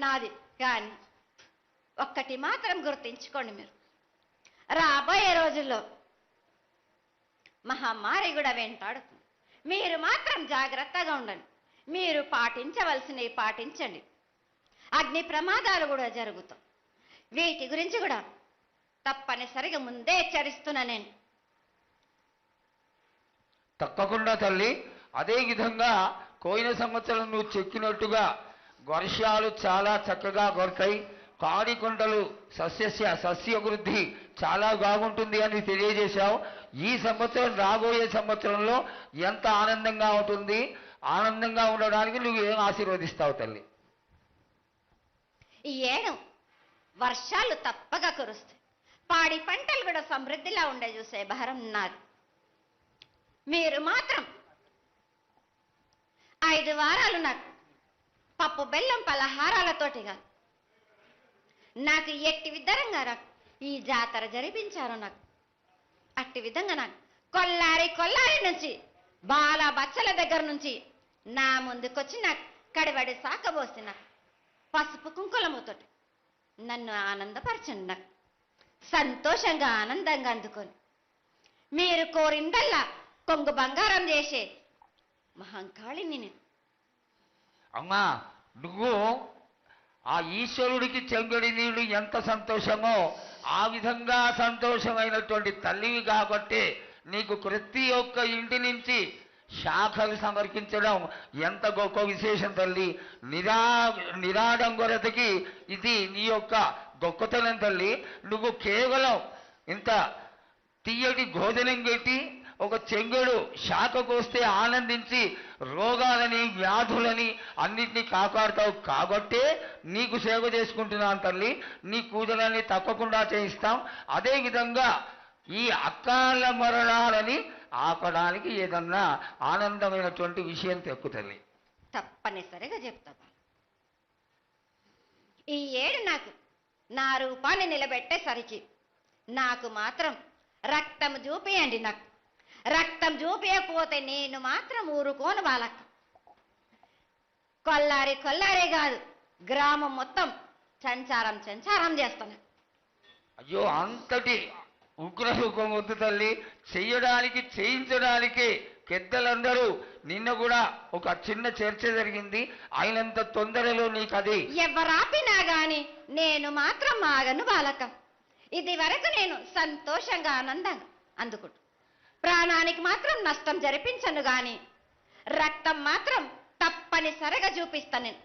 నాది. కానీ ఒక్కటి మాత్రం గుర్తించుకోండి, మీరు రాబోయే రోజుల్లో మహమ్మారి కూడా వెంటాడుతుంది. మీరు మాత్రం జాగ్రత్తగా ఉండండి. మీరు పాటించవలసినవి పాటించండి. అగ్ని ప్రమాదాలు కూడా జరుగుతాయి. వీటి గురించి కూడా తప్పనిసరిగా ముందే హెచ్చరిస్తున్నా నేను. తప్పకుండా తల్లి. అదే విధంగా పోయిన సంవత్సరం నువ్వు చెక్కినట్టుగా వర్షాలు చాలా చక్కగా కొడతాయి. కాడికొండలు సస్యవృద్ధి చాలా బాగుంటుంది అని తెలియజేశావు. ఈ సంవత్సరం రాబోయే సంవత్సరంలో ఎంత ఆనందంగా ఉంటుంది? ఆనందంగా ఉండడానికి నువ్వు ఏం ఆశీర్వదిస్తావు తల్లి? ఈ ఏడు వర్షాలు తప్పగా కురుస్తాయి. పాడి పంటలు కూడా సమృద్ధిలా ఉండే చూసే భారం నాది. మీరు మాత్రం 5 వారాలు నాకు పప్పు బెల్లం పలహారాలతోటిగా నాకు ఎట్టి విధంగా నాకు ఈ జాతర జరిపించారు. నాకు అట్టి విధంగా నాకు కొల్లారి నుంచి బాల బచ్చల దగ్గర నుంచి నా ముందుకొచ్చి నాకు కడివడి సాకబోసి నాకు పసుపు కుంకులముతోటి నన్ను ఆనందపరచండి. నాకు సంతోషంగా ఆనందంగా అందుకొని మీరు కోరిందల్లా కొంగు బంగారం చేసే మహంకాళిని నేను. అమ్మా, నువ్వు ఆ ఈశ్వరుడికి చెంగడి నీళ్ళు ఎంత సంతోషమో ఆ విధంగా సంతోషమైనటువంటి తల్లివి కాబట్టి నీకు ప్రతి ఒక్క ఇంటి నుంచి శాఖలు సమర్పించడం ఎంత గొప్ప విశేషం తల్లి. నిరాడంబరతకి ఇది నీ యొక్క గొప్పతనం తల్లి. నువ్వు కేవలం ఇంత తీయటి భోజనం పెట్టి ఒక చెంగుడు శాఖకు వస్తే ఆనందించి రోగాలని వ్యాధులని అన్నింటినీ కాపాడుతావు కాబట్టే నీకు సేవ చేసుకుంటున్నాను తల్లి. నీ పూజలన్నీ తప్పకుండా చేయిస్తాం. అదేవిధంగా ఈ అకాల మరణాలని ఆపడానికి ఏదన్నా ఆనందమైనటువంటి విషయం తెక్కు తల్లి. తప్పనిసరిగా చెప్తా. ఈ ఏడు నాకు నా రూపాన్ని నిలబెట్టేసరికి నాకు మాత్రం రక్తం చూపియండి. నాకు రక్తం చూపించకపోతే నేను మాత్రం ఊరుకోను బాలక్క. కొల్లారి కాదు, గ్రామం మొత్తం సంచారం చేస్తాను. అయ్యో, అంతటి ఉగ్రరూపం వద్దు తల్లి. చెయ్యడానికి చేయించడానికి పెద్దలందరూ నిన్న కూడా ఒక చిన్న చర్చ జరిగింది. అయినంత తొందరలో నీకు అది ఎవరాపినా గాని నేను మాత్రం ఆగను బాలక. ఇది వరకు నేను సంతోషంగా ఆనందంగా అందుకుంటు. ప్రాణానికి మాత్రం నష్టం జరిపించను గాని రక్తం మాత్రం తప్పనిసరిగా చూపిస్తాను నేను.